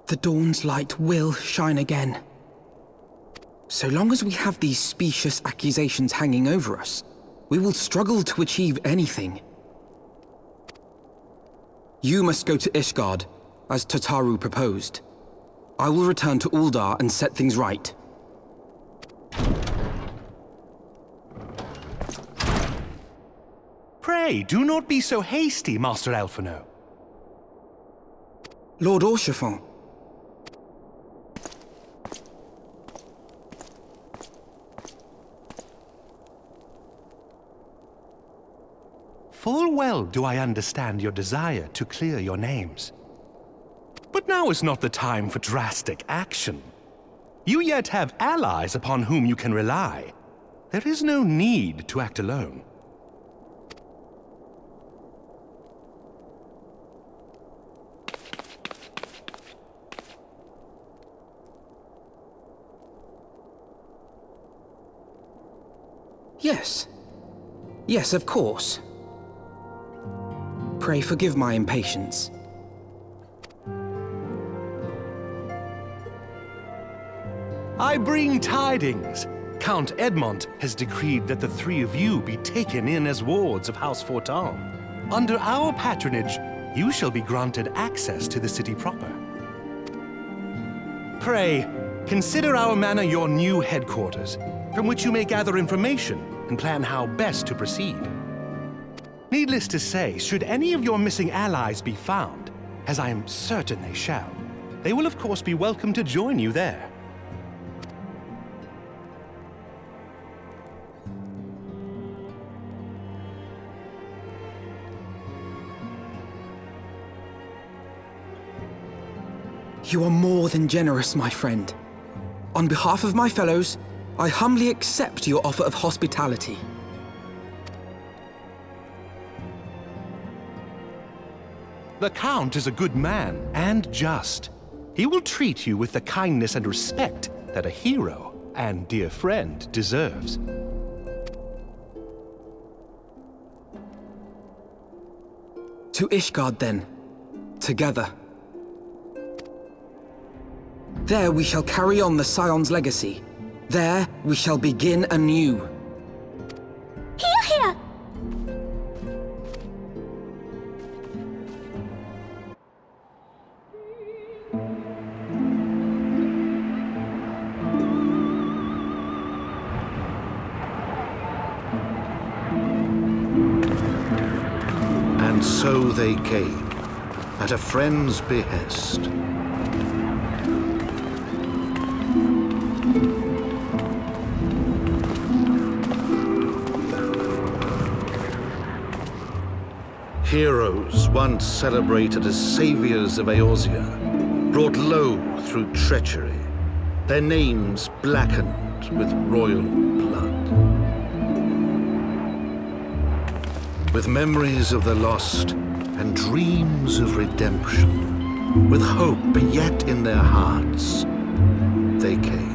The dawn's light will shine again. So long as we have these specious accusations hanging over us, we will struggle to achieve anything. You must go to Ishgard, as Tataru proposed. I will return to Uldar and set things right. Pray, do not be so hasty, Master Alphino. Lord Orchefort. Full well do I understand your desire to clear your names. But now is not the time for drastic action. You yet have allies upon whom you can rely. There is no need to act alone. Yes. Yes, of course. Pray forgive my impatience. I bring tidings. Count Edmont has decreed that the three of you be taken in as wards of House Fortin. Under our patronage, you shall be granted access to the city proper. Pray, consider our manor your new headquarters, from which you may gather information and plan how best to proceed. Needless to say, should any of your missing allies be found, as I am certain they shall, they will of course be welcome to join you there. You are more than generous, my friend. On behalf of my fellows, I humbly accept your offer of hospitality. The Count is a good man and just. He will treat you with the kindness and respect that a hero and dear friend deserves. To Ishgard, then. Together. There we shall carry on the Scion's legacy. There we shall begin anew. Hear, hear! And so they came, at a friend's behest. Heroes once celebrated as saviors of Eorzea, brought low through treachery, their names blackened with royal blood. With memories of the lost and dreams of redemption, with hope yet in their hearts, they came.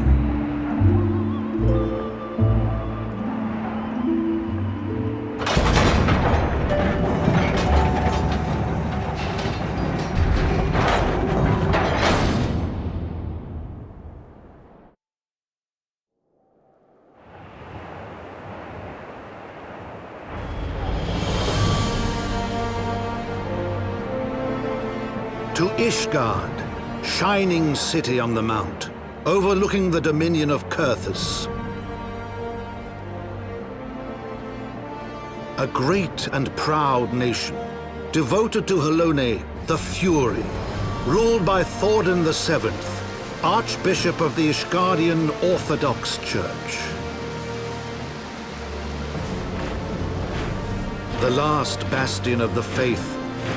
To Ishgard, shining city on the mount, overlooking the dominion of Kurthus. A great and proud nation, devoted to Halone, the Fury, ruled by Thordan VII, Archbishop of the Ishgardian Orthodox Church. The last bastion of the faith,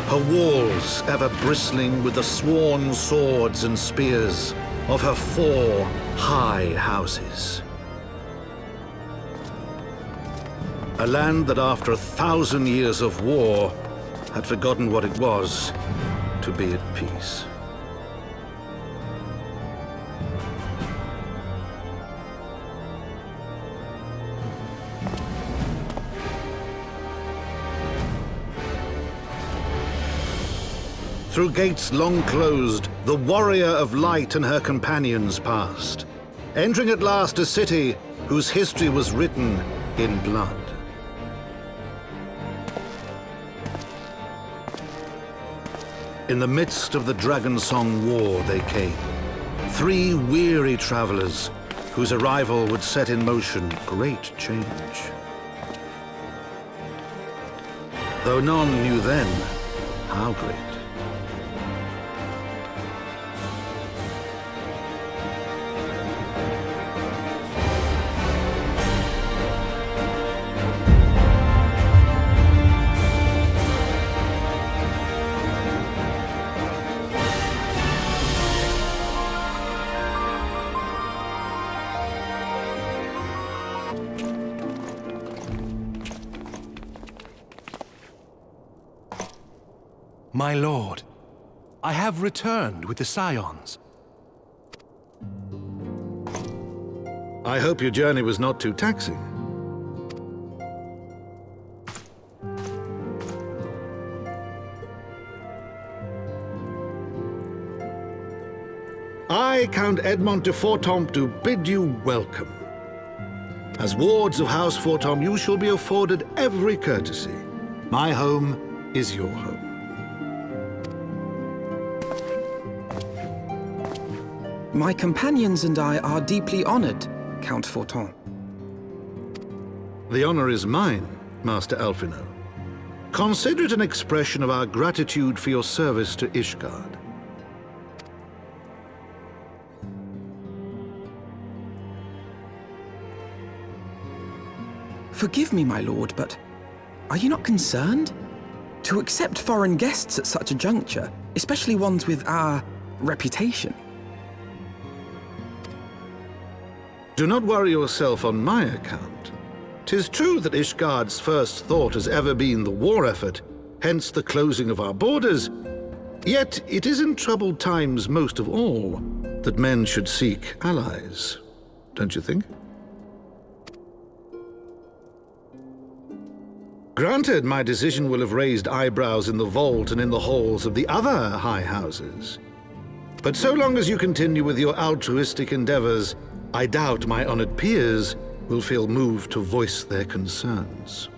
her walls ever bristling with the sworn swords and spears of her 4 high houses. A land that after 1,000 years of war had forgotten what it was to be at peace. Through gates long closed, the warrior of light and her companions passed, entering at last a city whose history was written in blood. In the midst of the Dragon Song War they came, 3 weary travelers whose arrival would set in motion great change. Though none knew then how great. My lord, I have returned with the Scions. I hope your journey was not too taxing. I, Count Edmond de Fortemps, do bid you welcome. As wards of House Fortemps, you shall be afforded every courtesy. My home is your home. My companions and I are deeply honored, Count Fortemps. The honor is mine, Master Alphino. Consider it an expression of our gratitude for your service to Ishgard. Forgive me, my lord, but are you not concerned? To accept foreign guests at such a juncture, especially ones with our reputation. Do not worry yourself on my account. 'Tis true that Ishgard's first thought has ever been the war effort, hence the closing of our borders. Yet it is in troubled times most of all that men should seek allies, don't you think? Granted, my decision will have raised eyebrows in the vault and in the halls of the other high houses. But so long as you continue with your altruistic endeavors, I doubt my honored peers will feel moved to voice their concerns.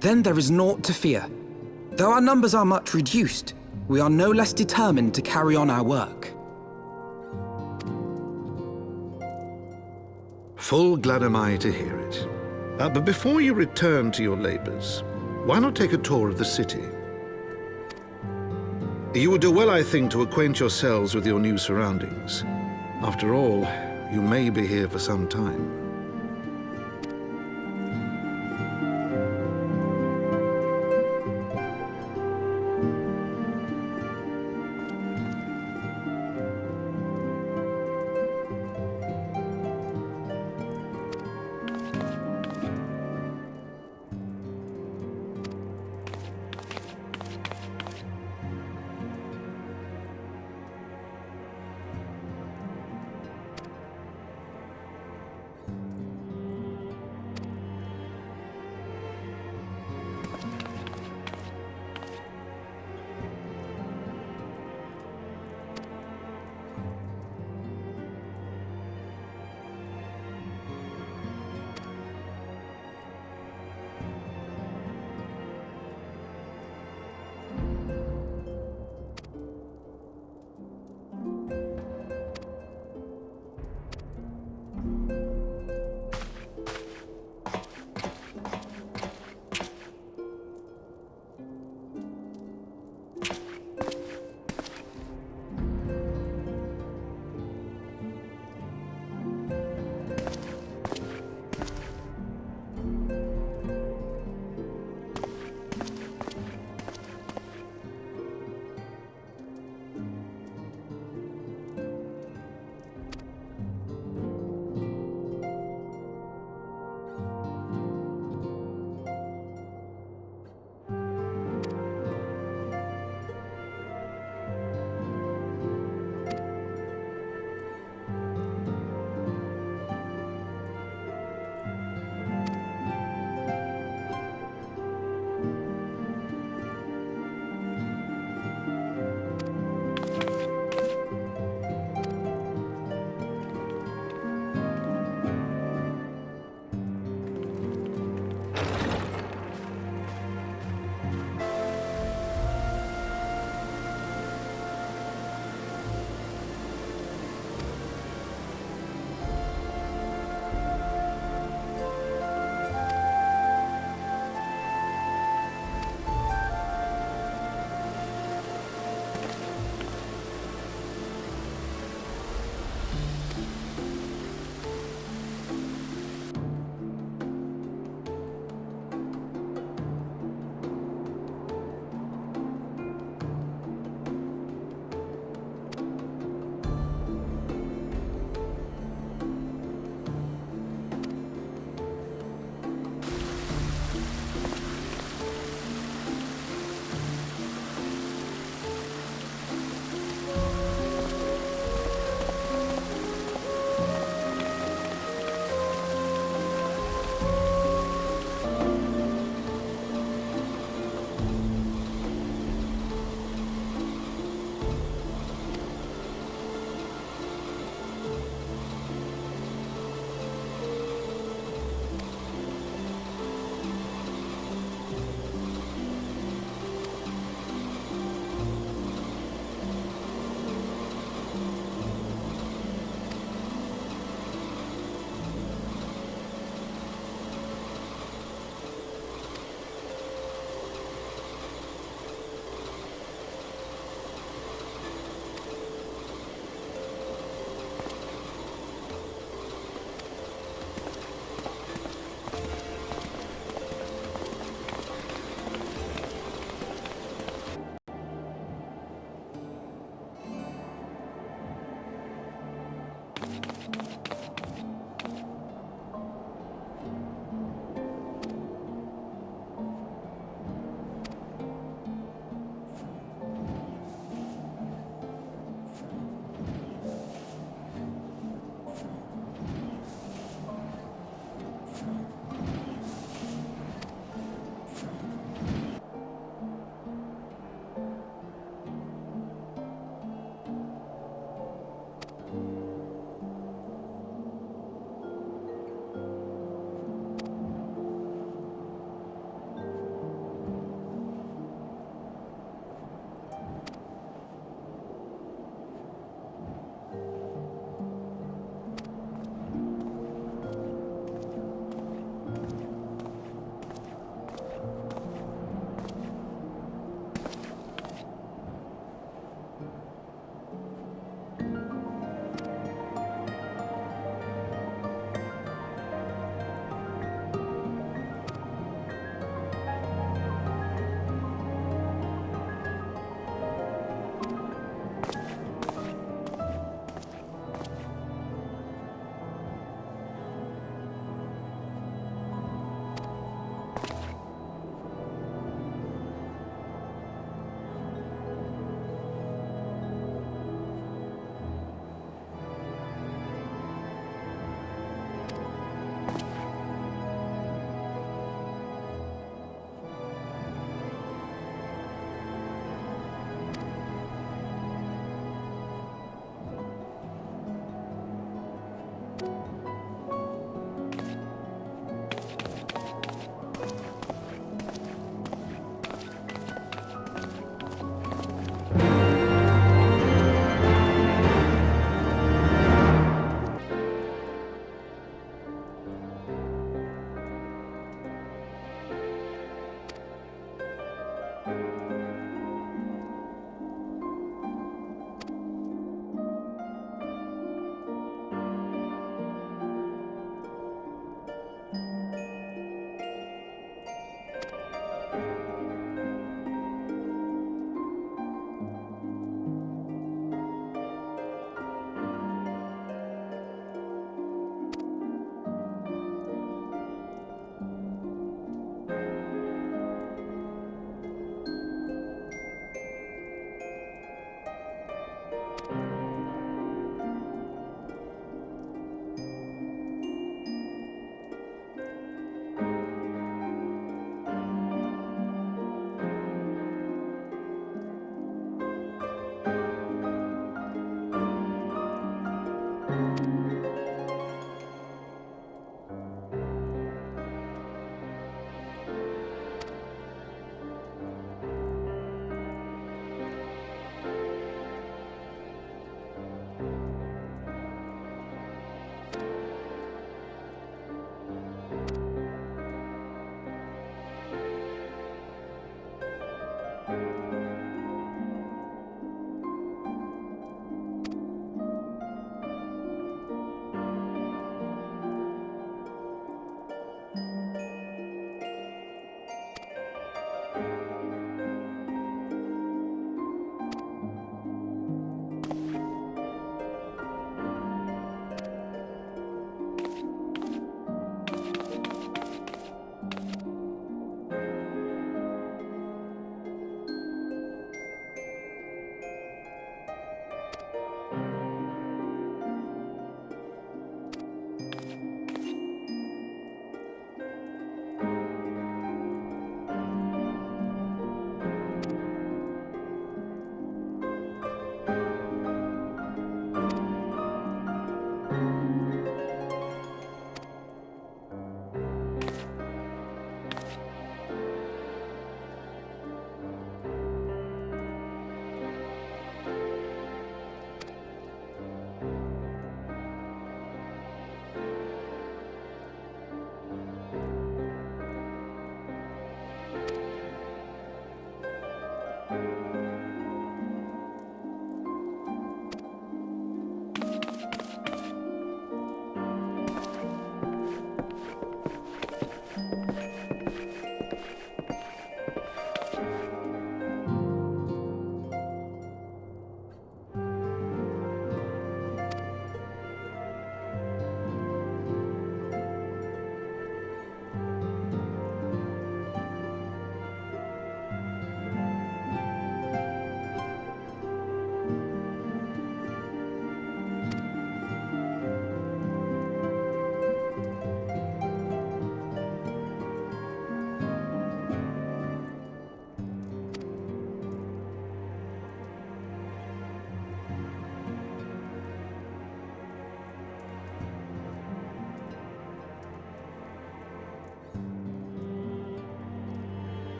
Then there is naught to fear. Though our numbers are much reduced, we are no less determined to carry on our work. Full glad am I to hear it. But before you return to your labors, why not take a tour of the city? You would do well, I think, to acquaint yourselves with your new surroundings. After all, you may be here for some time.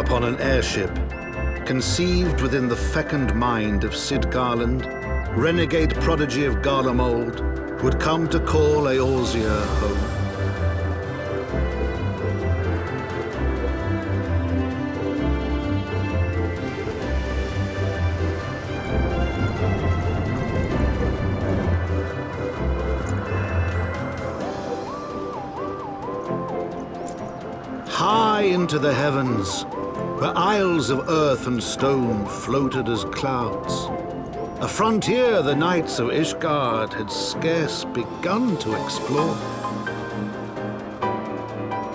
upon an airship, conceived within the fecund mind of Sid Garland, renegade prodigy of Garlemald, would come to call Eorzea home. High into the heavens, where isles of earth and stone floated as clouds, a frontier the knights of Ishgard had scarce begun to explore.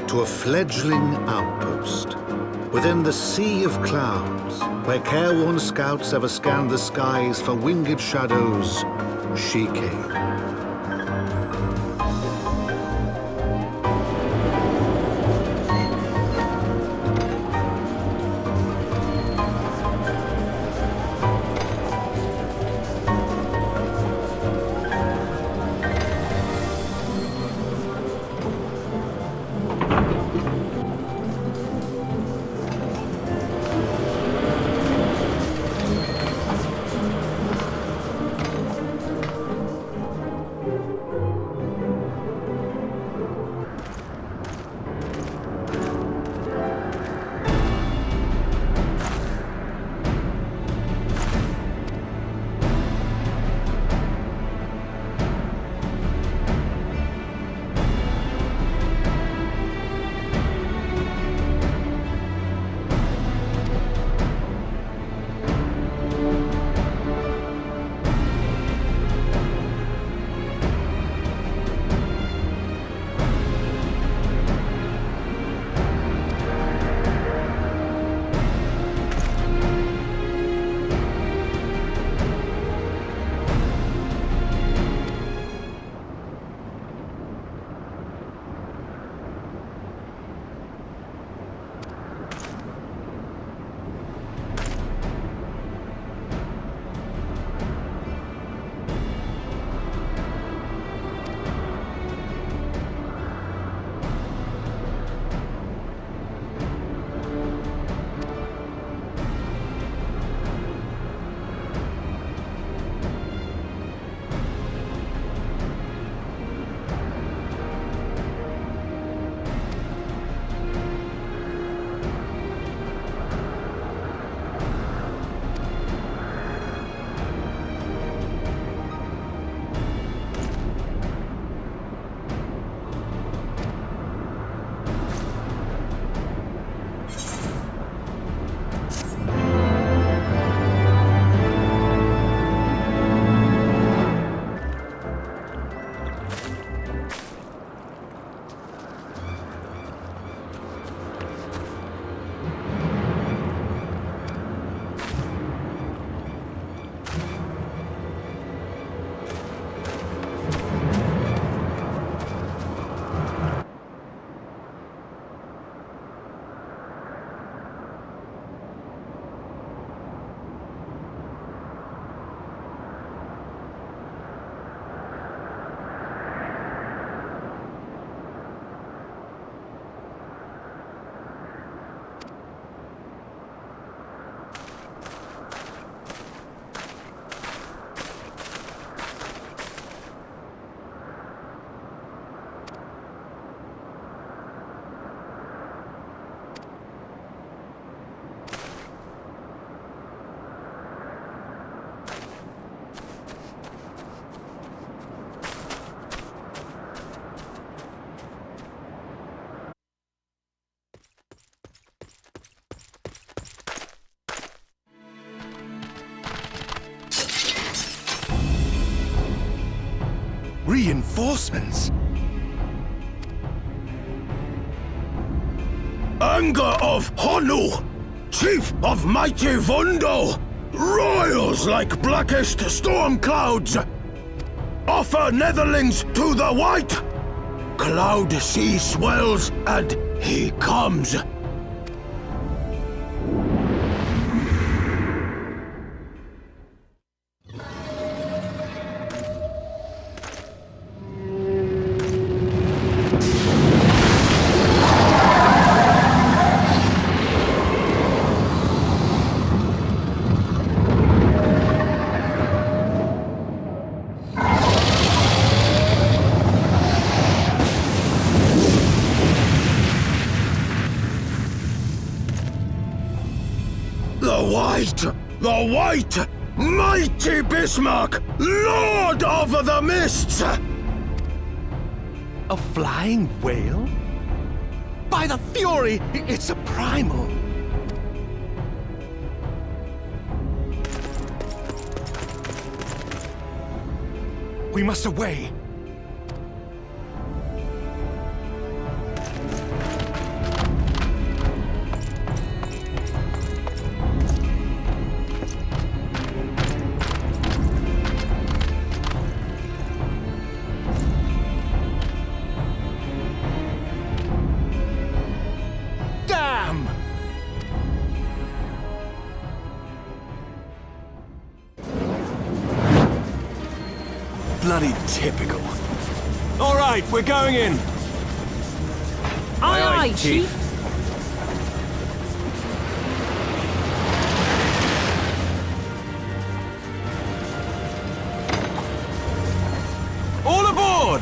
To a fledgling outpost, within the sea of clouds, where careworn scouts ever scanned the skies for winged shadows, she came. Reinforcements? Anger of Honu, chief of mighty Vundo, royals like blackest storm clouds, offer netherlings to the white. Cloud sea swells and he comes. The White! Mighty Bismarck! Lord of the Mists! A flying whale? By the Fury, it's a primal! We must away! Damn! Bloody typical. All right, we're going in. Aye, aye, Chief. All aboard!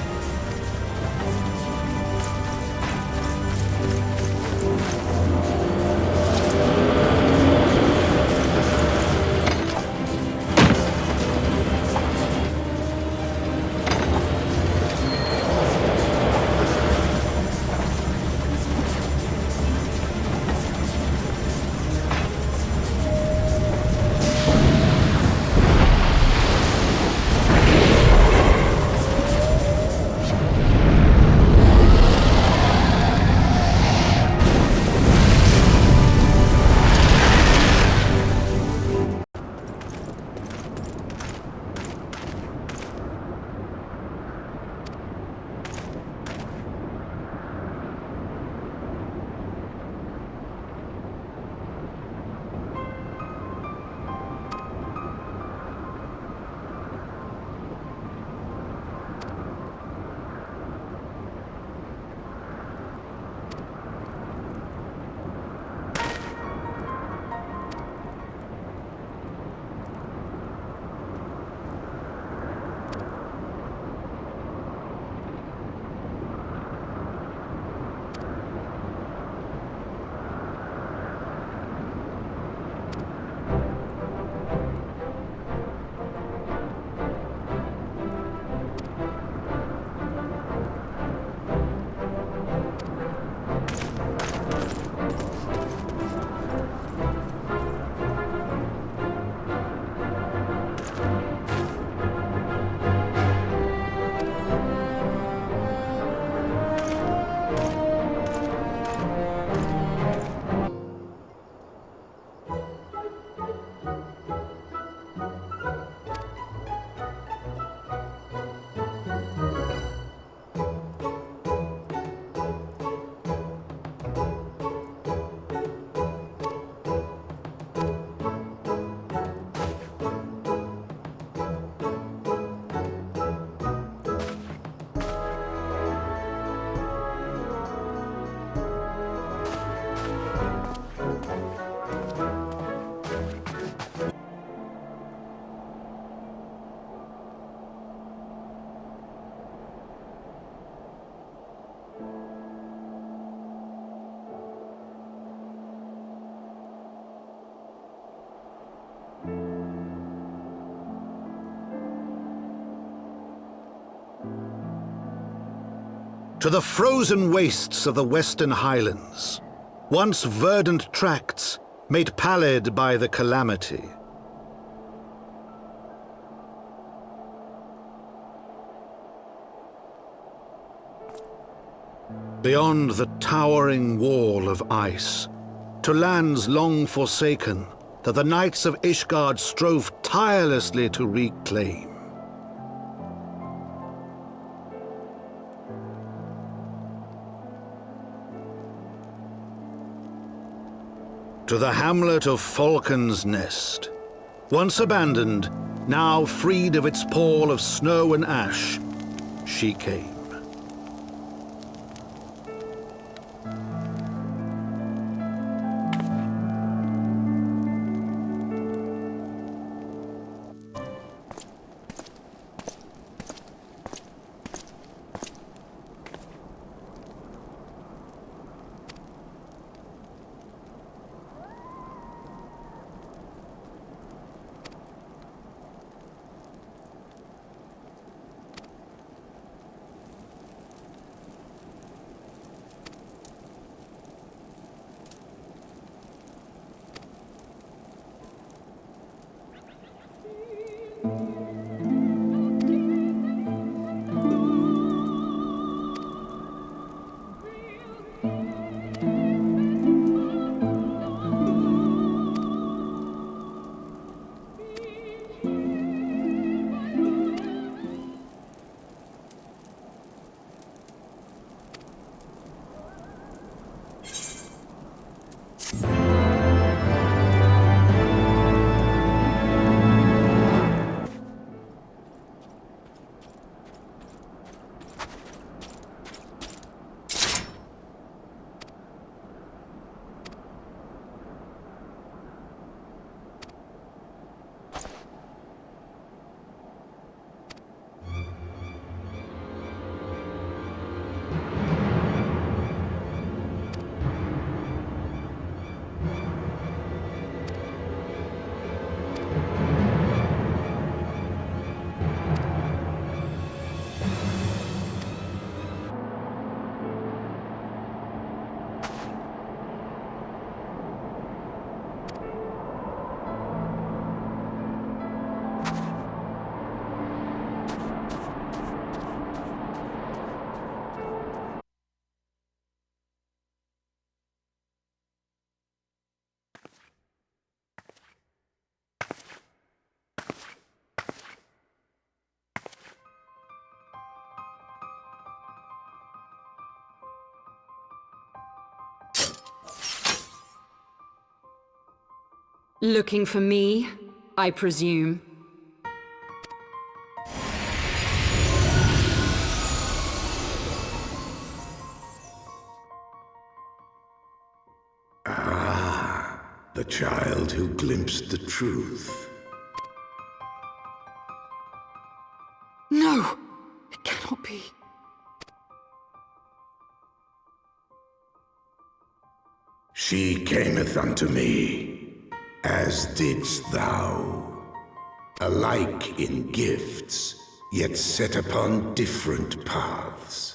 To the frozen wastes of the Western Highlands, once verdant tracts made pallid by the calamity. Beyond the towering wall of ice, to lands long forsaken that the Knights of Ishgard strove tirelessly to reclaim. To the hamlet of Falcon's Nest, once abandoned, now freed of its pall of snow and ash, she came. Looking for me, I presume. The child who glimpsed the truth. No! It cannot be. She cameth unto me, as didst thou. Alike in gifts, yet set upon different paths.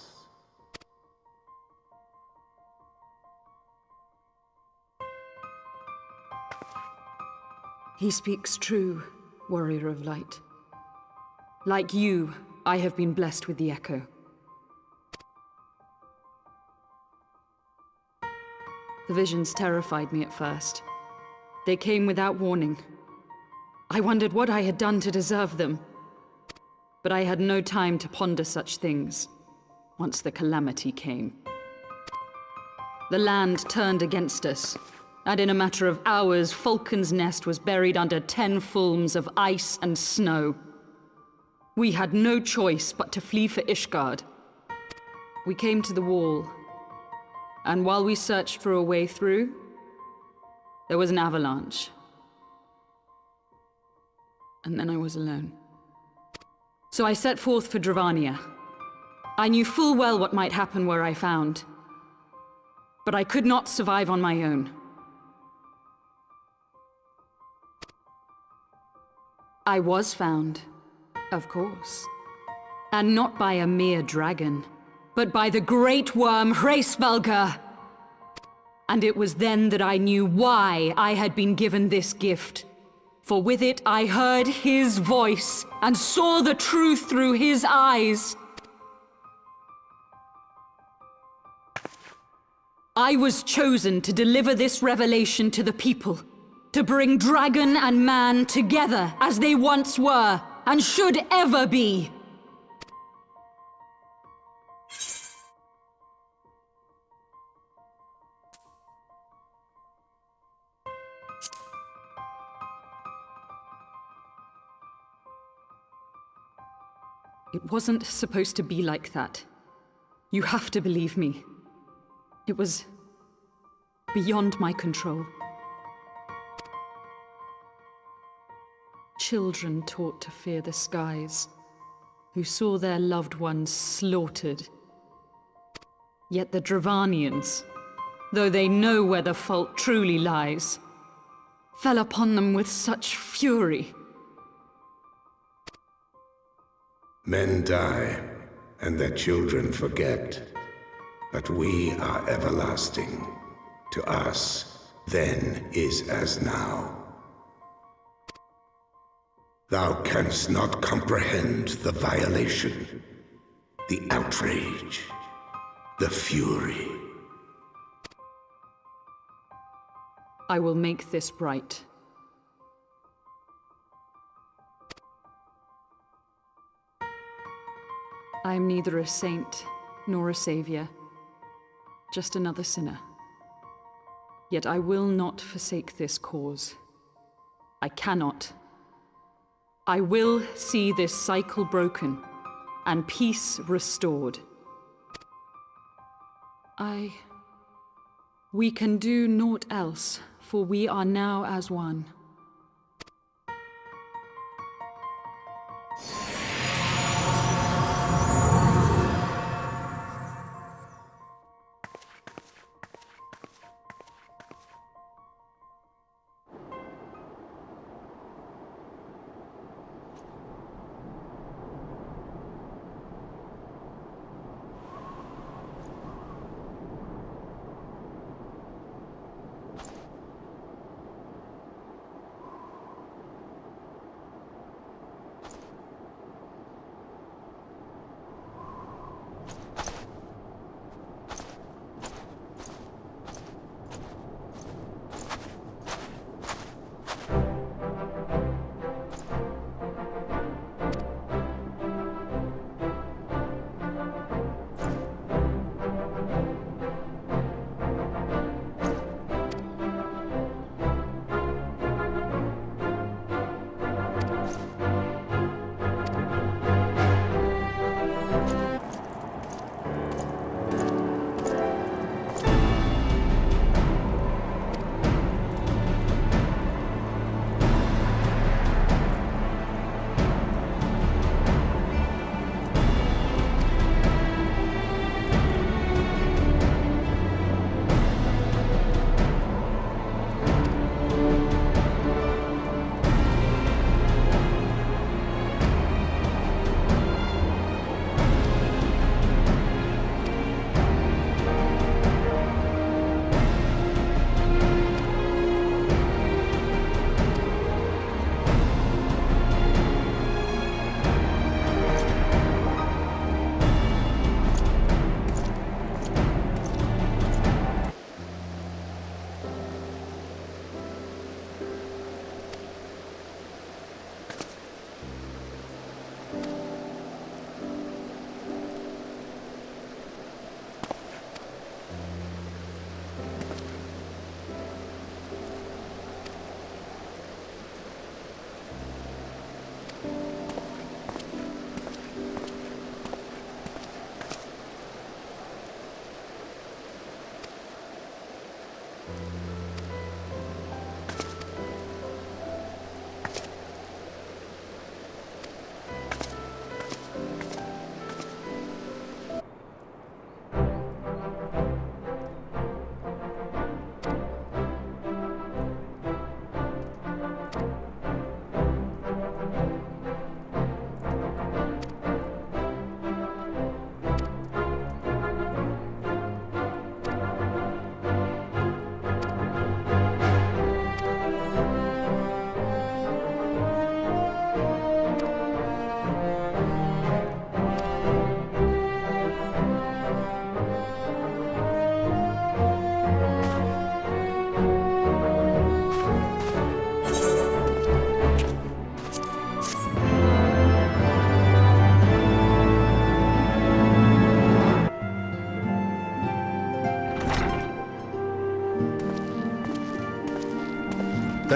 He speaks true, warrior of light. Like you, I have been blessed with the echo. The visions terrified me at first. They came without warning. I wondered what I had done to deserve them. But I had no time to ponder such things, once the calamity came. The land turned against us, and in a matter of hours, Falcon's Nest was buried under 10 fulms of ice and snow. We had no choice but to flee for Ishgard. We came to the wall, and while we searched for a way through, there was an avalanche. And then I was alone. So I set forth for Dravania. I knew full well what might happen where I found, but I could not survive on my own. I was found, of course. And not by a mere dragon, but by the great worm Hraesvelgr. And it was then that I knew why I had been given this gift. For with it I heard his voice, and saw the truth through his eyes. I was chosen to deliver this revelation to the people. To bring dragon and man together as they once were, and should ever be. It wasn't supposed to be like that. You have to believe me. It was beyond my control. Children taught to fear the skies, who saw their loved ones slaughtered. Yet the Dravanians, though they know where the fault truly lies, fell upon them with such fury. Men die, and their children forget. But we are everlasting. To us, then is as now. Thou canst not comprehend the violation, the outrage, the fury. I will make this right. I am neither a saint nor a savior, just another sinner. Yet I will not forsake this cause. I cannot. I will see this cycle broken, and peace restored. We can do naught else, for we are now as one.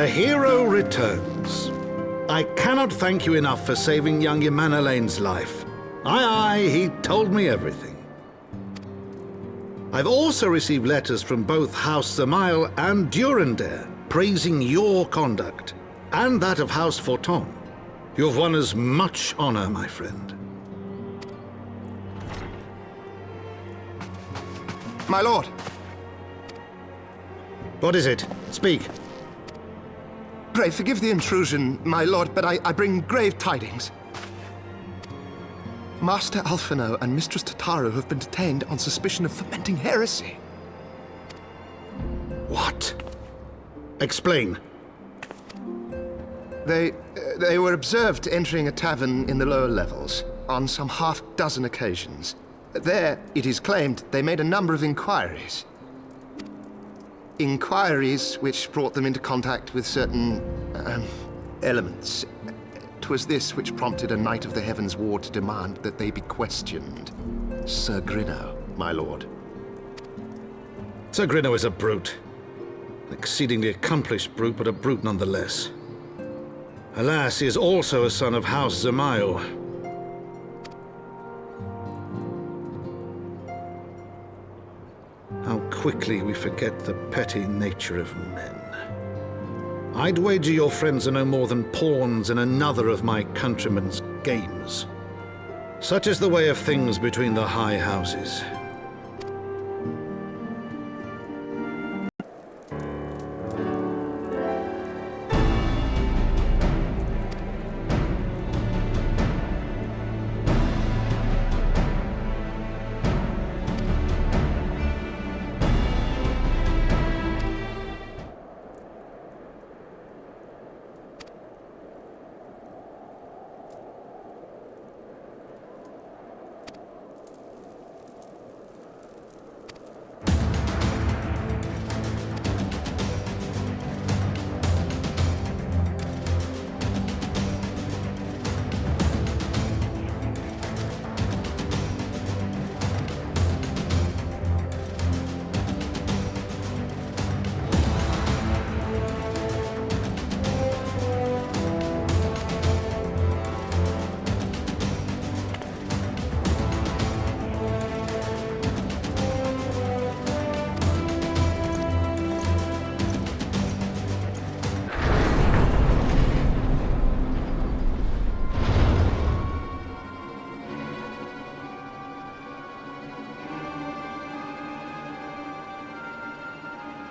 The hero returns. I cannot thank you enough for saving young Imanolane's life. Aye, he told me everything. I've also received letters from both House Zamail and Durandare praising your conduct, and that of House Forton. You've won us much honor, my friend. My lord! What is it? Speak. Pray forgive the intrusion, my lord, but I bring grave tidings. Master Alphino and Mistress Tataru have been detained on suspicion of fomenting heresy. What? Explain. They were observed entering a tavern in the lower levels on some half-dozen occasions. There, it is claimed, they made a number of inquiries. Inquiries which brought them into contact with certain elements. 'Twas this which prompted a Knight of the Heavensward to demand that they be questioned. Sir Grinno, my lord. Sir Grinno is a brute. An exceedingly accomplished brute, but a brute nonetheless. Alas, he is also a son of House Zamail. How quickly we forget the petty nature of men. I'd wager your friends are no more than pawns in another of my countrymen's games. Such is the way of things between the high houses.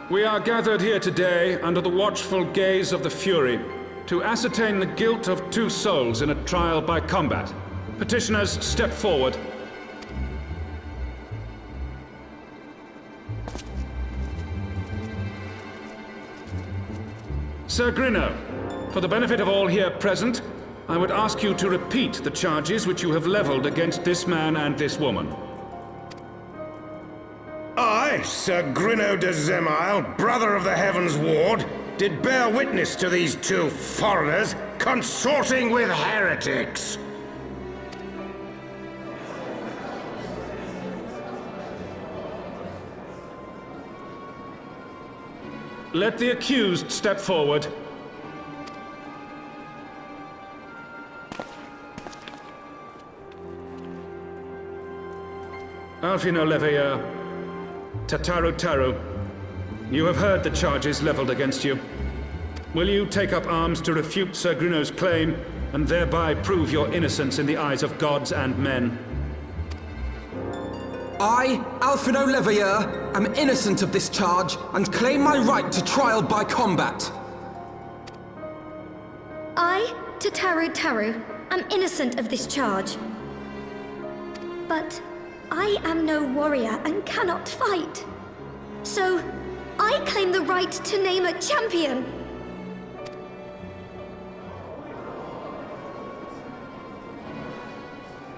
We are gathered here today under the watchful gaze of the Fury to ascertain the guilt of 2 souls in a trial by combat. Petitioners, step forward. Sir Grinno, for the benefit of all here present, I would ask you to repeat the charges which you have leveled against this man and this woman. I, Sir Grinno de Zemail, brother of the Heavensward, did bear witness to these 2 foreigners consorting with heretics. Let the accused step forward. Alphino Leveilleur, Tataru, you have heard the charges leveled against you. Will you take up arms to refute Sir Grinno's claim, and thereby prove your innocence in the eyes of gods and men? I, Alphino Leveilleur, am innocent of this charge, and claim my right to trial by combat. I, Tataru, am innocent of this charge. But I am no warrior and cannot fight. So, I claim the right to name a champion.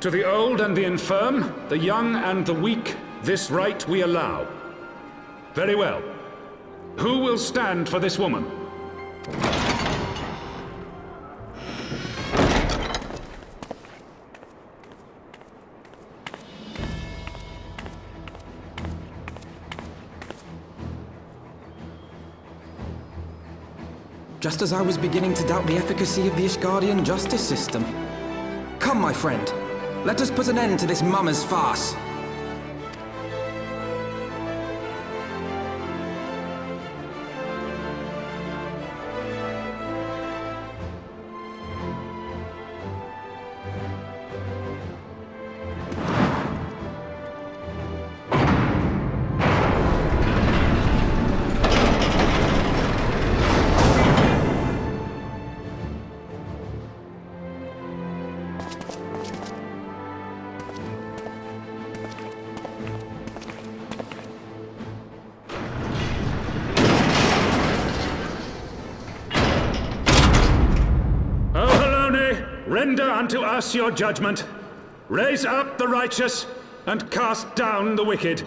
To the old and the infirm, the young and the weak, this right we allow. Very well. Who will stand for this woman? just as I was beginning to doubt the efficacy of the Ishgardian justice system. Come, my friend. Let us put an end to this mummer's farce. Render unto us your judgment. Raise up the righteous, and cast down the wicked.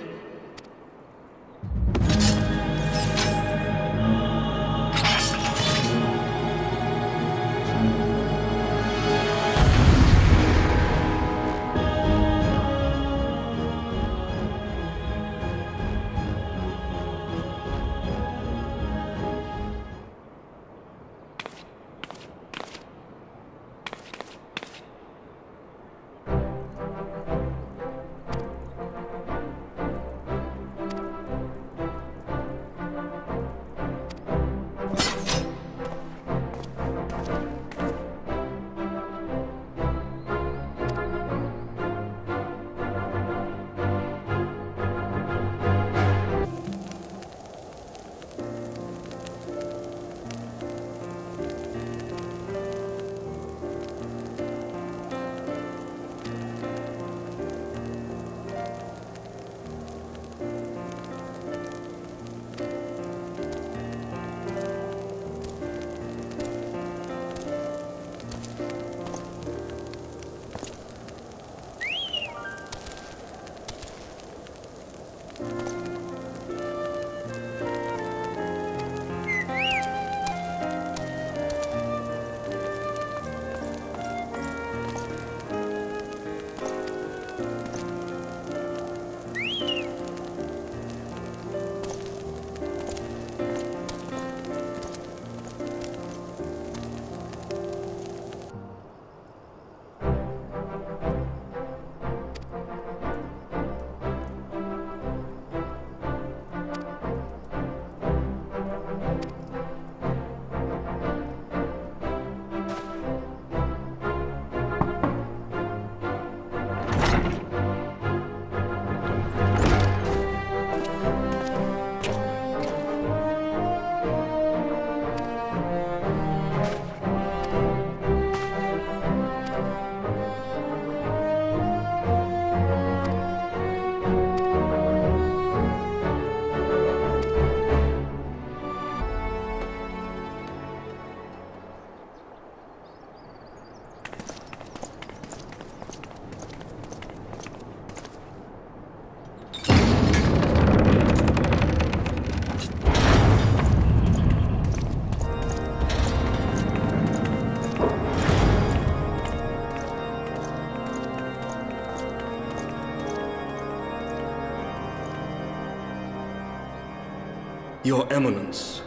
Your Eminence,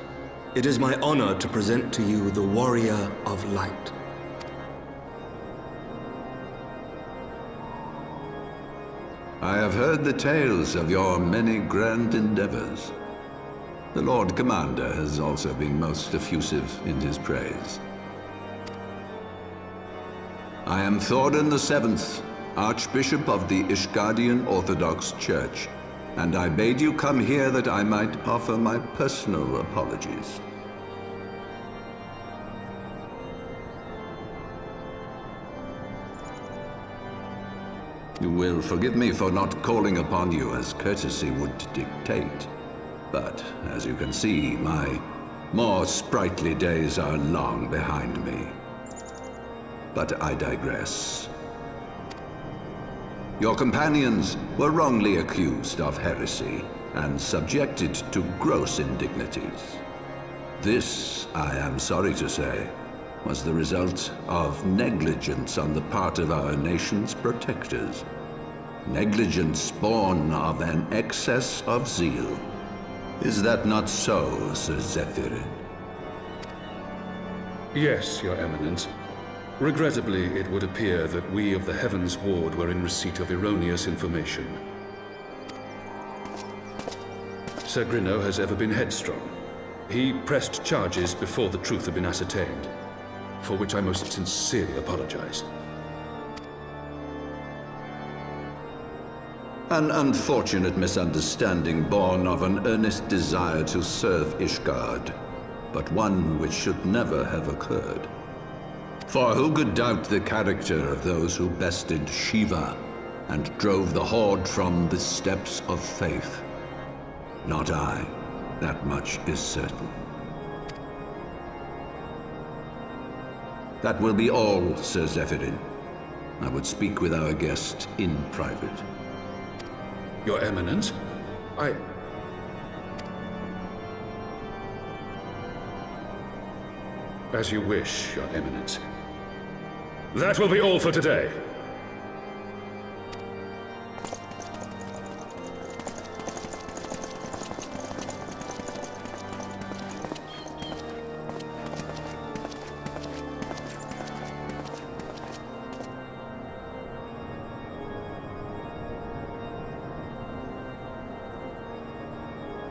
it is my honor to present to you the Warrior of Light. I have heard the tales of your many grand endeavors. The Lord Commander has also been most effusive in his praise. I am Thordan VII, Archbishop of the Ishgardian Orthodox Church, and I bade you come here that I might offer my personal apologies. You will forgive me for not calling upon you as courtesy would dictate, but as you can see, my more sprightly days are long behind me. But I digress. Your companions were wrongly accused of heresy and subjected to gross indignities. This, I am sorry to say, was the result of negligence on the part of our nation's protectors. Negligence born of an excess of zeal. Is that not so, Sir Zephyr? Yes, Your Eminence. Regrettably, it would appear that we of the Heavensward were in receipt of erroneous information. Sir Grino has ever been headstrong. He pressed charges before the truth had been ascertained, for which I most sincerely apologize. An unfortunate misunderstanding born of an earnest desire to serve Ishgard, but one which should never have occurred. For who could doubt the character of those who bested Shiva and drove the Horde from the steps of faith? Not I. That much is certain. That will be all, Sir Zephyrin. I would speak with our guest in private. Your Eminence, As you wish, Your Eminence. That will be all for today.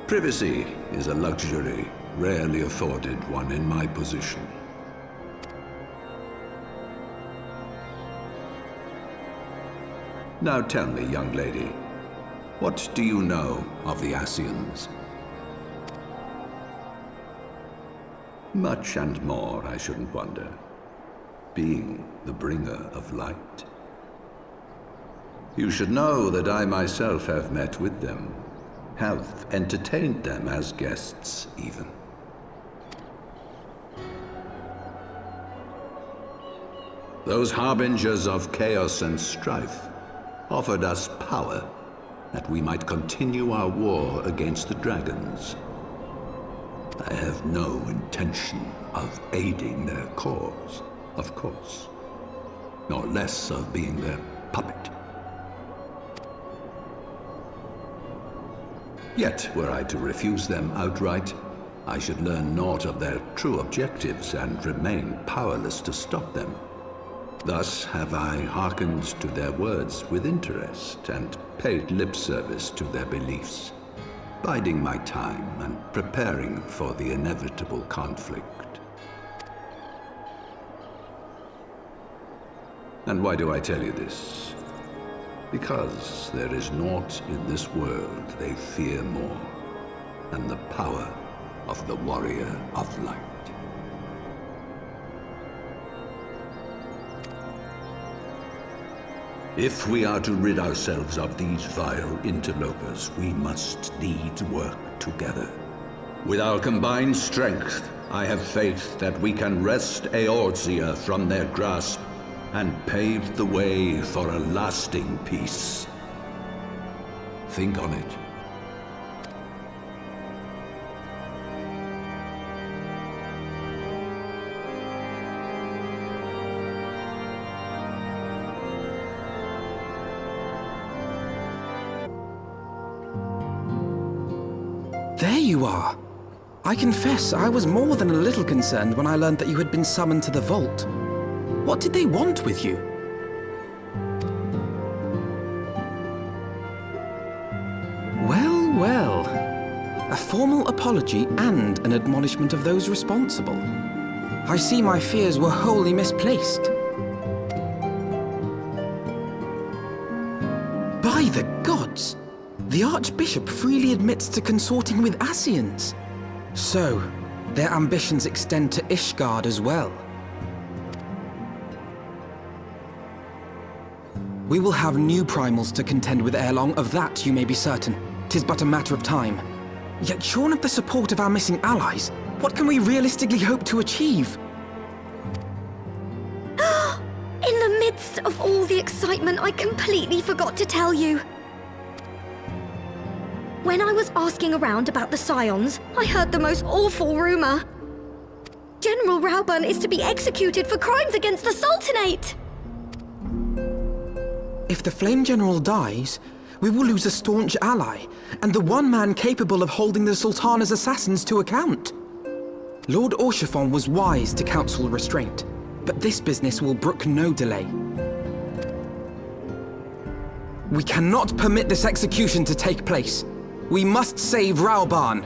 Privacy is a luxury rarely afforded one in my position. Now tell me, young lady, what do you know of the Ascians? Much and more, I shouldn't wonder, being the bringer of light. You should know that I myself have met with them, have entertained them as guests, even. Those harbingers of chaos and strife offered us power that we might continue our war against the dragons. I have no intention of aiding their cause, of course, nor less of being their puppet. Yet, were I to refuse them outright, I should learn naught of their true objectives and remain powerless to stop them. Thus have I hearkened to their words with interest and paid lip service to their beliefs, biding my time and preparing for the inevitable conflict. And why do I tell you this? Because there is naught in this world they fear more than the power of the Warrior of Light. If we are to rid ourselves of these vile interlopers, we must need work together. With our combined strength, I have faith that we can wrest Eorzea from their grasp and pave the way for a lasting peace. Think on it. There you are. I confess, I was more than a little concerned when I learned that you had been summoned to the vault. What did they want with you? Well, well. A formal apology and an admonishment of those responsible. I see my fears were wholly misplaced. By the gods! The Archbishop freely admits to consorting with Ascians. So, their ambitions extend to Ishgard as well. We will have new primals to contend with ere long, of that you may be certain. 'Tis but a matter of time. Yet shorn of the support of our missing allies, what can we realistically hope to achieve? In the midst of all the excitement, I completely forgot to tell you. When I was asking around about the Scions, I heard the most awful rumor. General Rauburn is to be executed for crimes against the Sultanate! If the Flame General dies, we will lose a staunch ally, and the one man capable of holding the Sultana's assassins to account. Lord Orchiphon was wise to counsel restraint, but this business will brook no delay. We cannot permit this execution to take place. We must save Raobarn.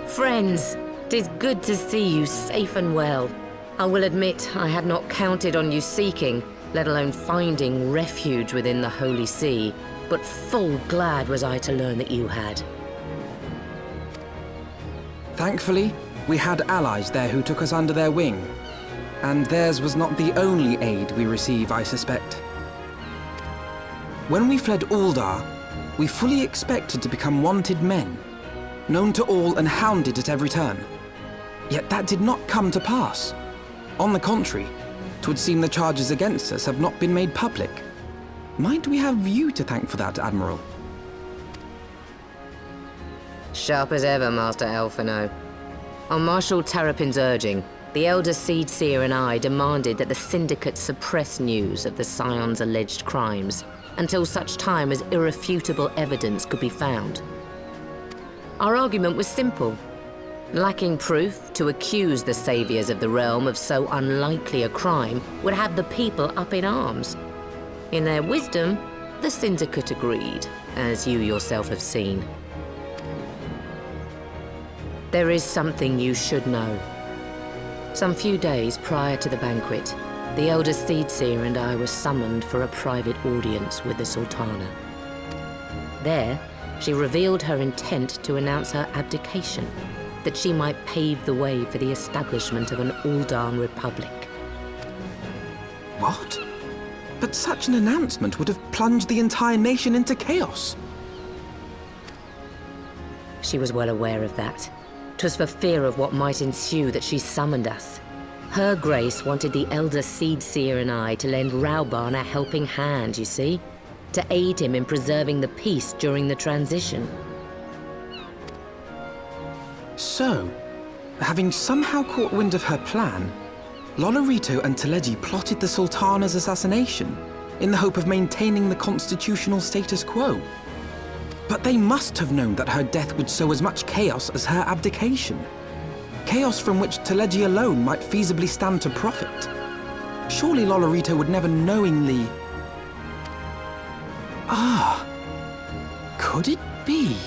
Friends, 'tis good to see you safe and well. I will admit I had not counted on you seeking, let alone finding refuge within the Holy See, but full glad was I to learn that you had. Thankfully, we had allies there who took us under their wing. And theirs was not the only aid we receive, I suspect. When we fled Uldar, we fully expected to become wanted men, known to all and hounded at every turn. Yet that did not come to pass. On the contrary, 'twould seem the charges against us have not been made public. Might we have you to thank for that, Admiral? Sharp as ever, Master Elfino. On Marshal Terrapin's urging, the Elder Seedseer and I demanded that the Syndicate suppress news of the Scion's alleged crimes until such time as irrefutable evidence could be found. Our argument was simple. Lacking proof, to accuse the saviors of the realm of so unlikely a crime would have the people up in arms. In their wisdom, the Syndicate agreed, as you yourself have seen. There is something you should know. Some few days prior to the banquet, the Elder Seedseer and I were summoned for a private audience with the Sultana. There, she revealed her intent to announce her abdication, that she might pave the way for the establishment of an Uldan Republic. What? But such an announcement would have plunged the entire nation into chaos. She was well aware of that. 'Twas for fear of what might ensue that she summoned us. Her Grace wanted the Elder Seedseer and I to lend Raobarn a helping hand, you see? To aid him in preserving the peace during the transition. So, having somehow caught wind of her plan, Lolorito and Teleji plotted the Sultana's assassination in the hope of maintaining the constitutional status quo. But they must have known that her death would sow as much chaos as her abdication. Chaos from which Teleji alone might feasibly stand to profit. Surely Lolorito would never knowingly... Ah, could it be?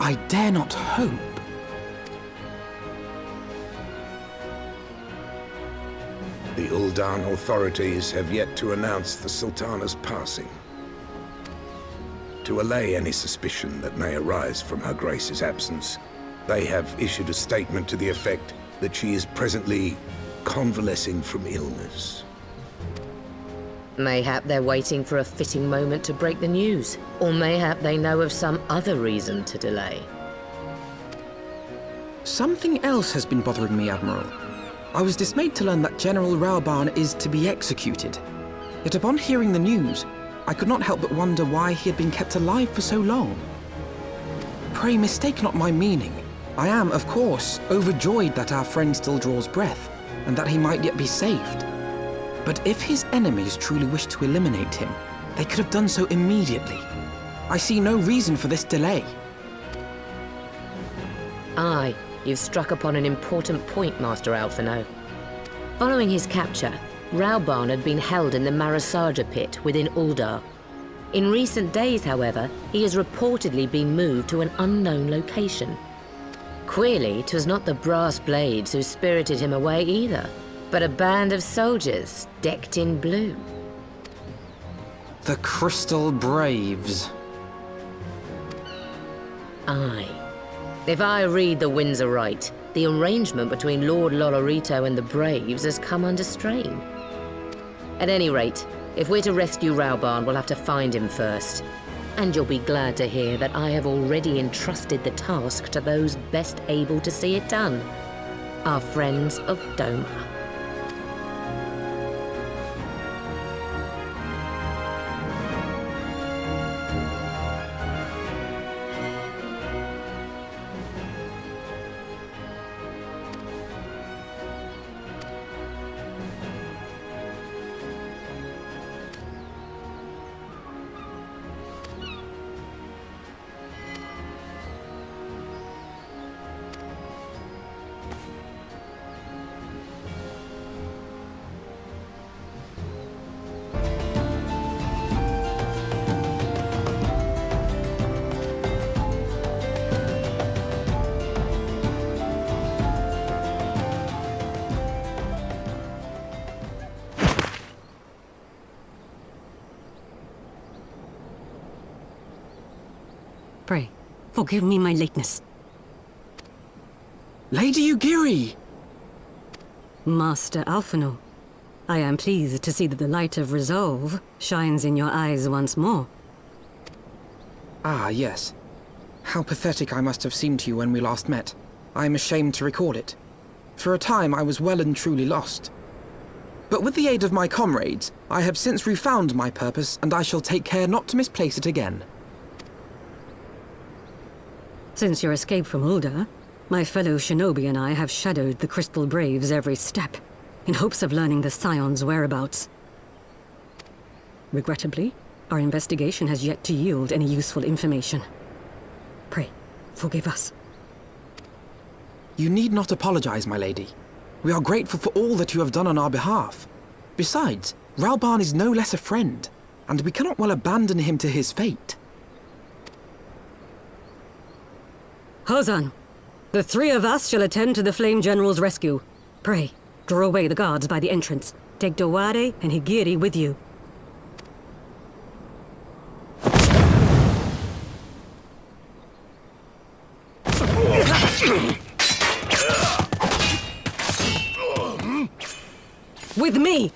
I dare not hope. The Uldan authorities have yet to announce the Sultana's passing. To allay any suspicion that may arise from Her Grace's absence, they have issued a statement to the effect that she is presently convalescing from illness. Mayhap they're waiting for a fitting moment to break the news. Or mayhap they know of some other reason to delay. Something else has been bothering me, Admiral. I was dismayed to learn that General Raoban is to be executed. Yet upon hearing the news, I could not help but wonder why he had been kept alive for so long. Pray mistake not my meaning. I am, of course, overjoyed that our friend still draws breath, and that he might yet be saved. But if his enemies truly wished to eliminate him, they could have done so immediately. I see no reason for this delay. Aye, you've struck upon an important point, Master Alphino. Following his capture, Raoban had been held in the Marasaja pit within Uldar. In recent days, however, he has reportedly been moved to an unknown location. Queerly, 'twas not the brass blades who spirited him away either, but a band of soldiers decked in blue. The Crystal Braves. Aye. If I read the winds aright, the arrangement between Lord Lolorito and the Braves has come under strain. At any rate, if we're to rescue Raoban, we'll have to find him first. And you'll be glad to hear that I have already entrusted the task to those best able to see it done. Our friends of Doma. Pray, forgive me my lateness. Lady Ugiri! Master Alphino, I am pleased to see that the light of resolve shines in your eyes once more. Ah, yes. How pathetic I must have seemed to you when we last met. I am ashamed to record it. For a time I was well and truly lost. But with the aid of my comrades, I have since refound my purpose, and I shall take care not to misplace it again. Since your escape from Uldar, my fellow shinobi and I have shadowed the Crystal Braves every step, in hopes of learning the Scion's whereabouts. Regrettably, our investigation has yet to yield any useful information. Pray, forgive us. You need not apologize, my lady. We are grateful for all that you have done on our behalf. Besides, Raoban is no less a friend, and we cannot well abandon him to his fate. Hozan, the three of us shall attend to the Flame General's rescue. Pray, draw away the guards by the entrance. Take Dowade and Higiri with you. With me!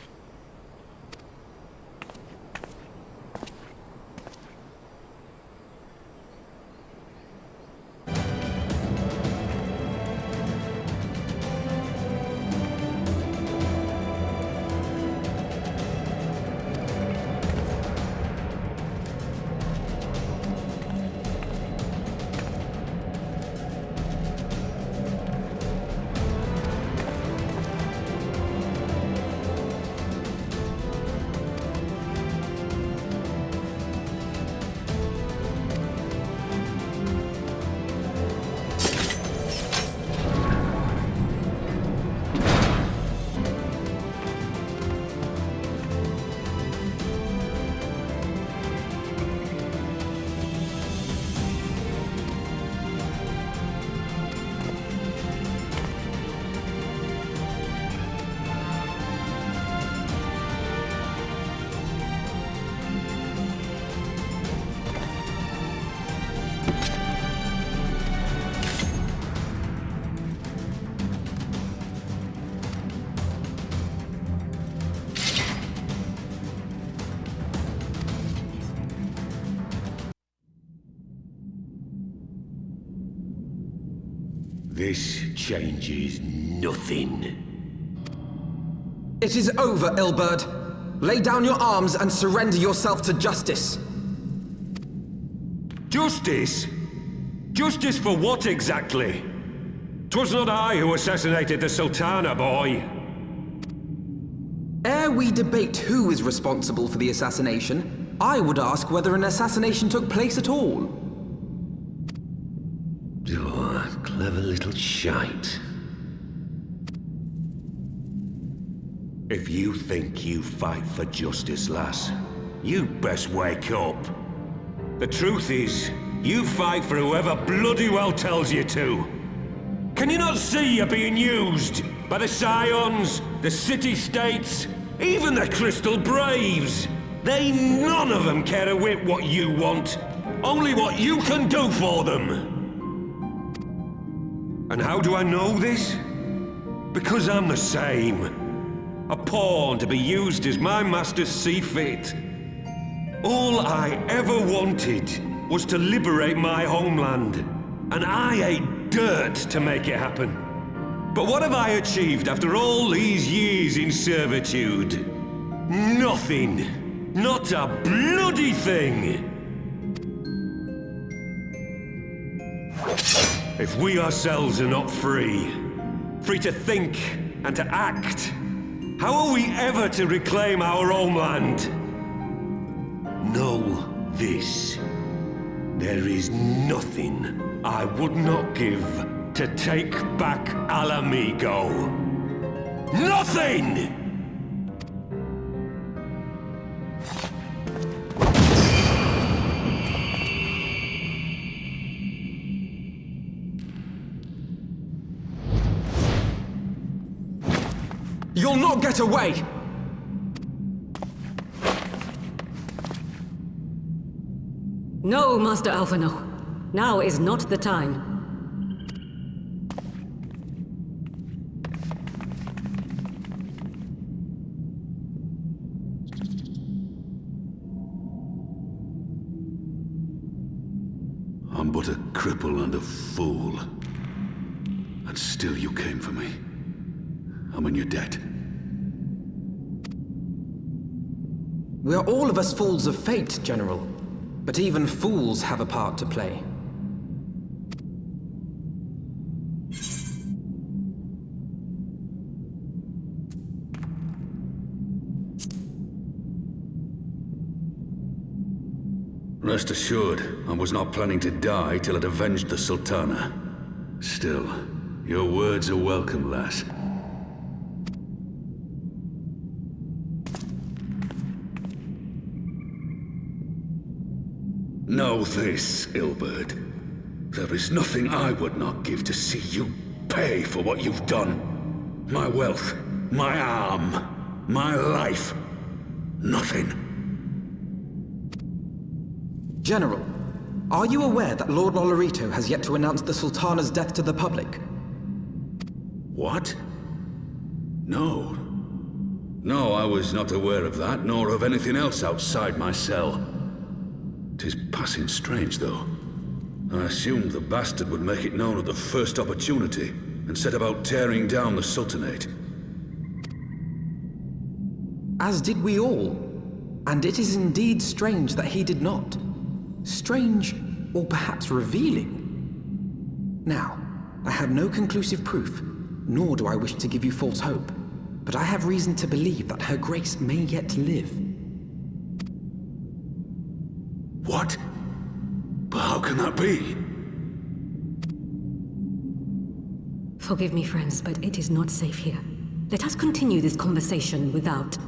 This changes nothing. It is over, Ilberd. Lay down your arms and surrender yourself to justice. Justice? Justice for what exactly? 'Twas not I who assassinated the Sultana, boy. Ere we debate who is responsible for the assassination, I would ask whether an assassination took place at all. Oh, clever little shite. If you think you fight for justice, lass, you best wake up. The truth is, you fight for whoever bloody well tells you to. Can you not see you're being used by the Scions, the City-States, even the Crystal Braves? They none of them care a whit what you want, only what you can do for them. And how do I know this? Because I'm the same. A pawn to be used as my masters see fit. All I ever wanted was to liberate my homeland, and I ate dirt to make it happen. But what have I achieved after all these years in servitude? Nothing. Not a bloody thing. If we ourselves are not free to think and to act, how are we ever to reclaim our homeland? Know this. There is nothing I would not give to take back Alamigo. Nothing! You'll not get away! No, Master Alphino. Now is not the time. I'm but a cripple and a fool. And still you came for me. I'm in your debt. We are all of us fools of fate, General. But even fools have a part to play. Rest assured, I was not planning to die till I'd avenged the Sultana. Still, your words are welcome, lass. Know this, Ilberd. There is nothing I would not give to see you pay for what you've done. My wealth, my arm, my life. Nothing. General, are you aware that Lord Lolorito has yet to announce the Sultana's death to the public? What? No. No, I was not aware of that, nor of anything else outside my cell. 'Tis passing strange, though. I assumed the bastard would make it known at the first opportunity, and set about tearing down the Sultanate. As did we all. And it is indeed strange that he did not. Strange, or perhaps revealing. Now, I have no conclusive proof, nor do I wish to give you false hope, but I have reason to believe that Her Grace may yet live. What? But how can that be? Forgive me, friends, but it is not safe here. Let us continue this conversation without...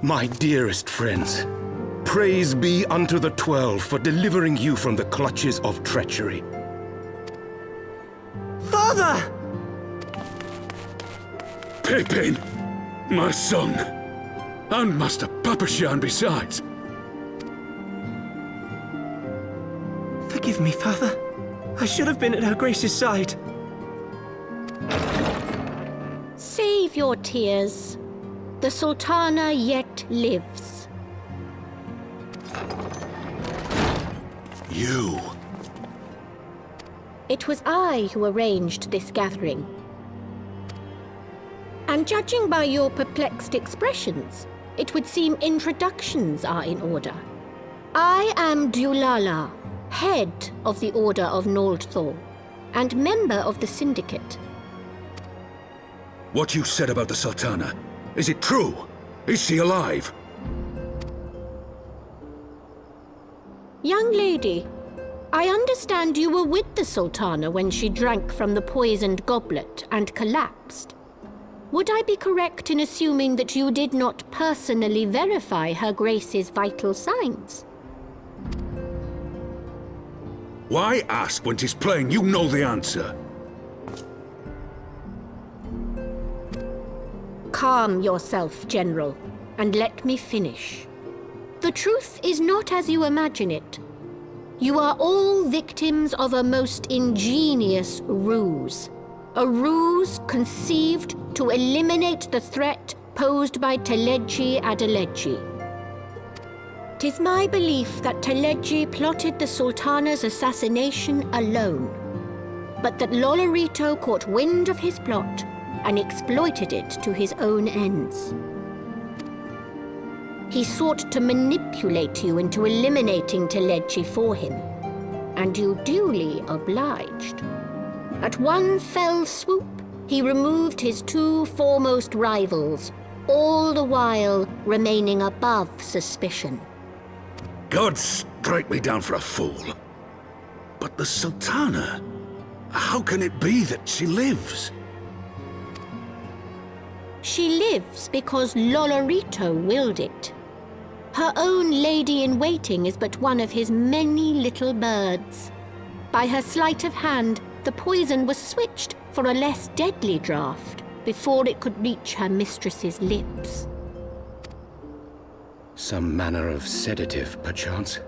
My dearest friends, praise be unto the 12 for delivering you from the clutches of treachery. Father! Pippin, my son, and Master Papashan besides. Forgive me, Father. I should have been at Her Grace's side. Save your tears. The Sultana yet lives. You. It was I who arranged this gathering. And judging by your perplexed expressions, it would seem introductions are in order. I am Dulala, head of the Order of Noldthor, and member of the Syndicate. What you said about the Sultana, is it true? Is she alive? Young lady, I understand you were with the Sultana when she drank from the poisoned goblet and collapsed. Would I be correct in assuming that you did not personally verify Her Grace's vital signs? Why ask when 'tis plain you know the answer? Calm yourself, General, and let me finish. The truth is not as you imagine it. You are all victims of a most ingenious ruse. A ruse conceived to eliminate the threat posed by Teleji Adeleji. 'Tis my belief that Teleji plotted the Sultana's assassination alone, but that Lolorito caught wind of his plot and exploited it to his own ends. He sought to manipulate you into eliminating Teleji for him, and you duly obliged. At one fell swoop, he removed his two foremost rivals, all the while remaining above suspicion. God strike me down for a fool. But the Sultana, how can it be that she lives? She lives because Lolorito willed it. Her own lady-in-waiting is but one of his many little birds. By her sleight of hand, the poison was switched for a less deadly draught before it could reach her mistress's lips. Some manner of sedative, perchance,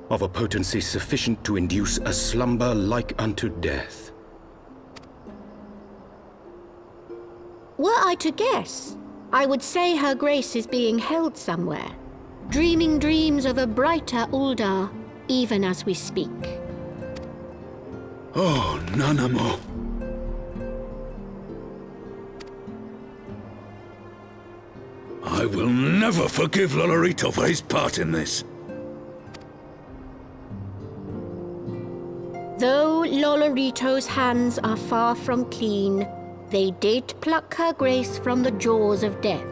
of a potency sufficient to induce a slumber like unto death. Were I to guess, I would say Her Grace is being held somewhere, dreaming dreams of a brighter Uldar, even as we speak. Oh, Nanamo. I will never forgive Lolorito for his part in this. Though Lolorito's hands are far from clean, they did pluck Her Grace from the jaws of death.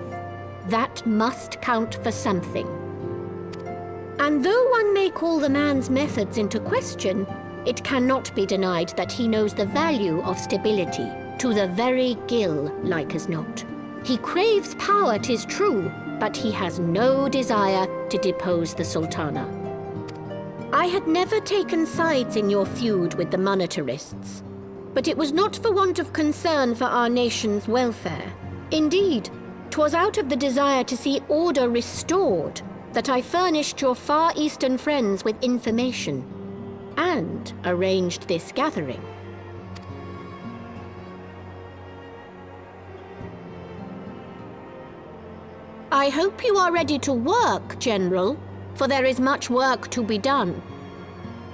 That must count for something. And though one may call the man's methods into question, it cannot be denied that he knows the value of stability, to the very gill, like as not. He craves power, 'tis true, but he has no desire to depose the Sultana. I had never taken sides in your feud with the monetarists, but it was not for want of concern for our nation's welfare. Indeed, 'twas out of the desire to see order restored that I furnished your Far Eastern friends with information and arranged this gathering. I hope you are ready to work, General, for there is much work to be done.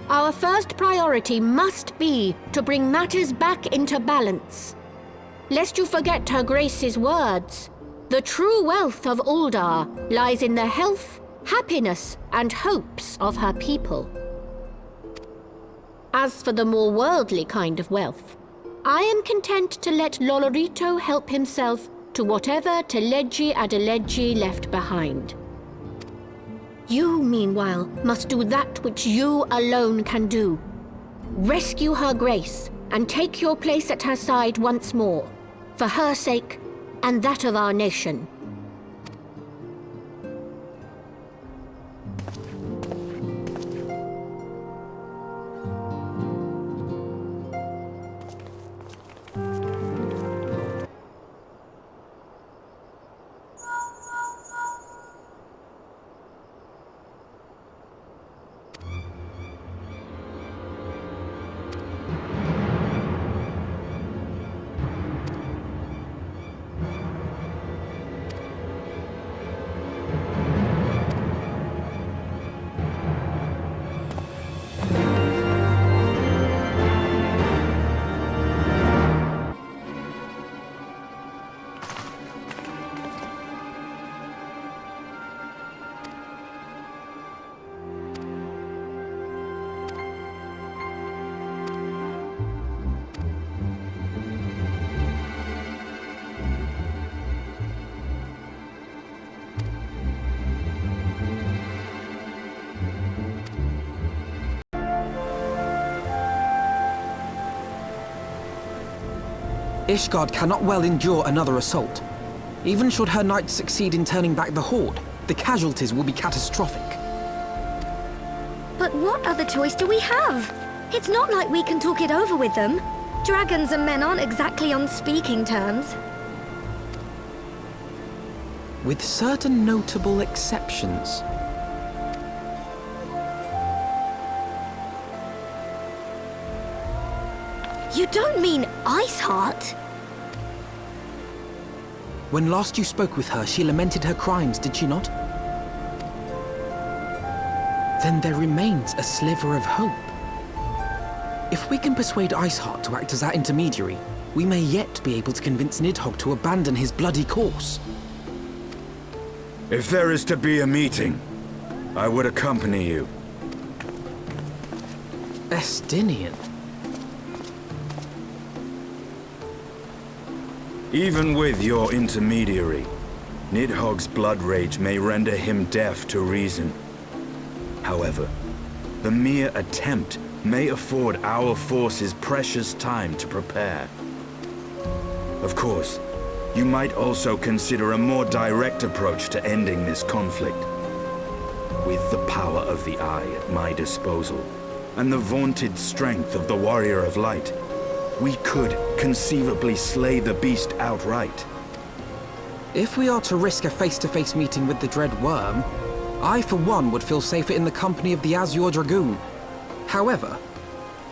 Our first priority must be to bring matters back into balance. Lest you forget Her Grace's words, the true wealth of Uldar lies in the health, happiness, and hopes of her people. As for the more worldly kind of wealth, I am content to let Lolorito help himself to whatever Teleji Adeleji left behind. You, meanwhile, must do that which you alone can do. Rescue Her Grace and take your place at her side once more, for her sake and that of our nation. Ishgard cannot well endure another assault. Even should her knights succeed in turning back the Horde, the casualties will be catastrophic. But what other choice do we have? It's not like we can talk it over with them. Dragons and men aren't exactly on speaking terms. With certain notable exceptions. You don't mean Iceheart? When last you spoke with her, she lamented her crimes, did she not? Then there remains a sliver of hope. If we can persuade Iceheart to act as our intermediary, we may yet be able to convince Nidhogg to abandon his bloody course. If there is to be a meeting, I would accompany you. Estinian. Even with your intermediary, Nidhogg's blood rage may render him deaf to reason. However, the mere attempt may afford our forces precious time to prepare. Of course, you might also consider a more direct approach to ending this conflict. With the power of the Eye at my disposal, and the vaunted strength of the Warrior of Light, we could conceivably slay the beast outright. If we are to risk a face-to-face meeting with the Dread Worm, I for one would feel safer in the company of the Azure Dragoon. However,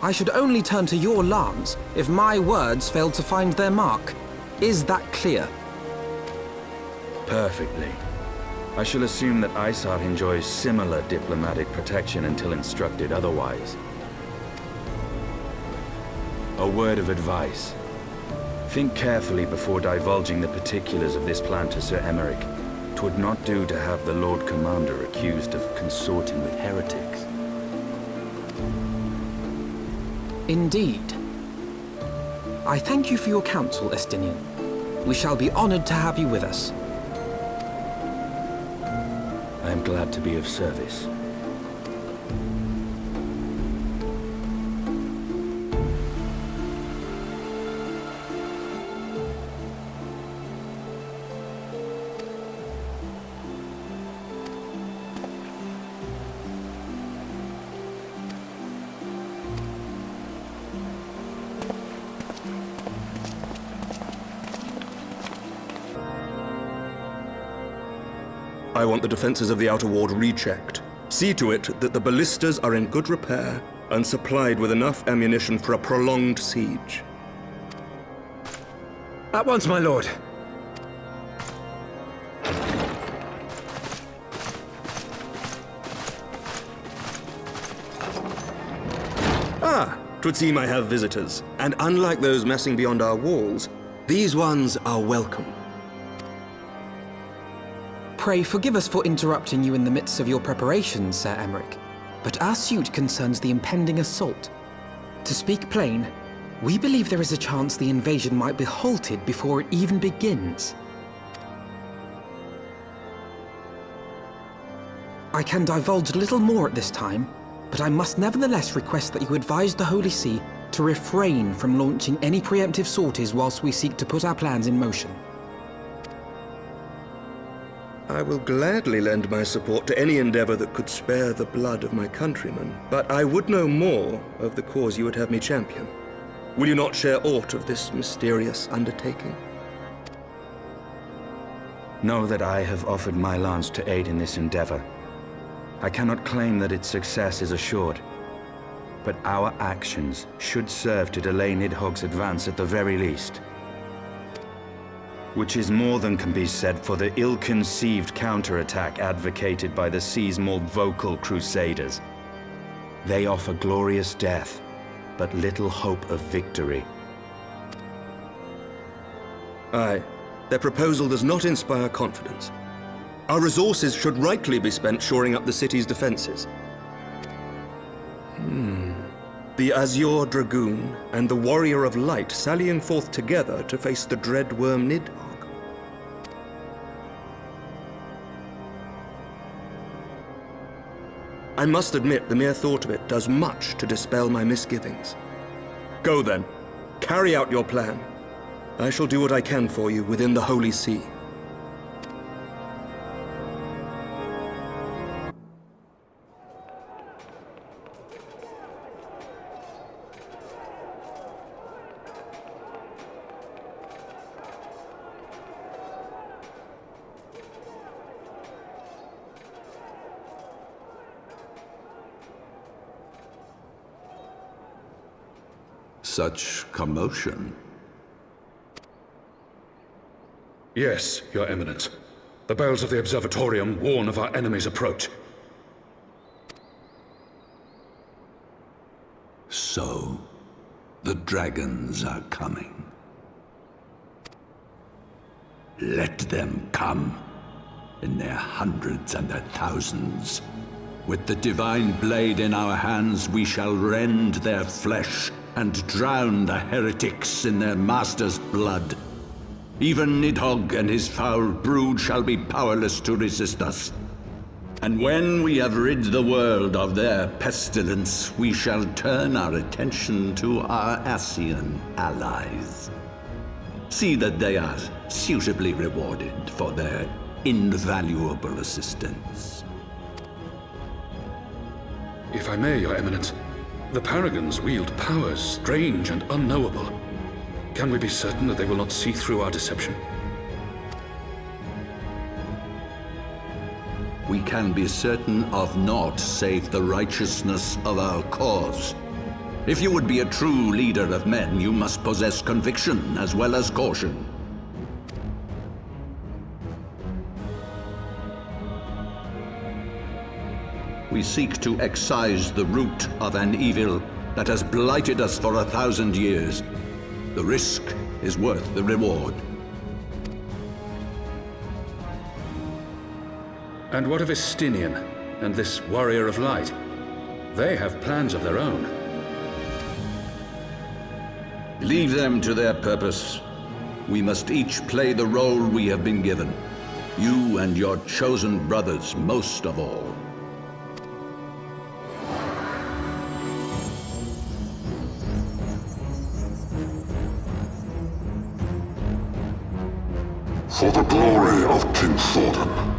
I should only turn to your lance if my words fail to find their mark. Is that clear? Perfectly. I shall assume that Iceheart enjoys similar diplomatic protection until instructed otherwise. A word of advice. Think carefully before divulging the particulars of this plan to Sir Emeric. 'Twould not do to have the Lord Commander accused of consorting with heretics. Indeed. I thank you for your counsel, Estinian. We shall be honored to have you with us. I am glad to be of service. I want the defenses of the Outer Ward rechecked. See to it that the ballistas are in good repair and supplied with enough ammunition for a prolonged siege. At once, my lord. Ah, 'twould seem I have visitors. And unlike those messing beyond our walls, these ones are welcome. Pray forgive us for interrupting you in the midst of your preparations, Sir Emeric, but our suit concerns the impending assault. To speak plain, we believe there is a chance the invasion might be halted before it even begins. I can divulge little more at this time, but I must nevertheless request that you advise the Holy See to refrain from launching any preemptive sorties whilst we seek to put our plans in motion. I will gladly lend my support to any endeavor that could spare the blood of my countrymen, but I would know more of the cause you would have me champion. Will you not share aught of this mysterious undertaking? Know that I have offered my lance to aid in this endeavor. I cannot claim that its success is assured, but our actions should serve to delay Nidhogg's advance at the very least. Which is more than can be said for the ill-conceived counterattack advocated by the sea's more vocal crusaders. They offer glorious death, but little hope of victory. Aye, their proposal does not inspire confidence. Our resources should rightly be spent shoring up the city's defenses. The Azure Dragoon and the Warrior of Light sallying forth together to face the dread worm Nidhogg. I must admit the mere thought of it does much to dispel my misgivings. Go then, carry out your plan. I shall do what I can for you within the Holy See. Such commotion. Yes, Your Eminence. The bells of the Observatorium warn of our enemy's approach. So, the dragons are coming. Let them come, in their hundreds and their thousands. With the divine blade in our hands, we shall rend their flesh and drown the heretics in their master's blood. Even Nidhogg and his foul brood shall be powerless to resist us. And when we have rid the world of their pestilence, we shall turn our attention to our Ascian allies. See that they are suitably rewarded for their invaluable assistance. If I may, Your Eminence, the Paragons wield powers strange and unknowable. Can we be certain that they will not see through our deception? We can be certain of naught save the righteousness of our cause. If you would be a true leader of men, you must possess conviction as well as caution. We seek to excise the root of an evil that has blighted us for 1,000 years. The risk is worth the reward. And what of Estinian and this Warrior of Light? They have plans of their own. Leave them to their purpose. We must each play the role we have been given. You and your chosen brothers most of all. For the glory of King Thordan.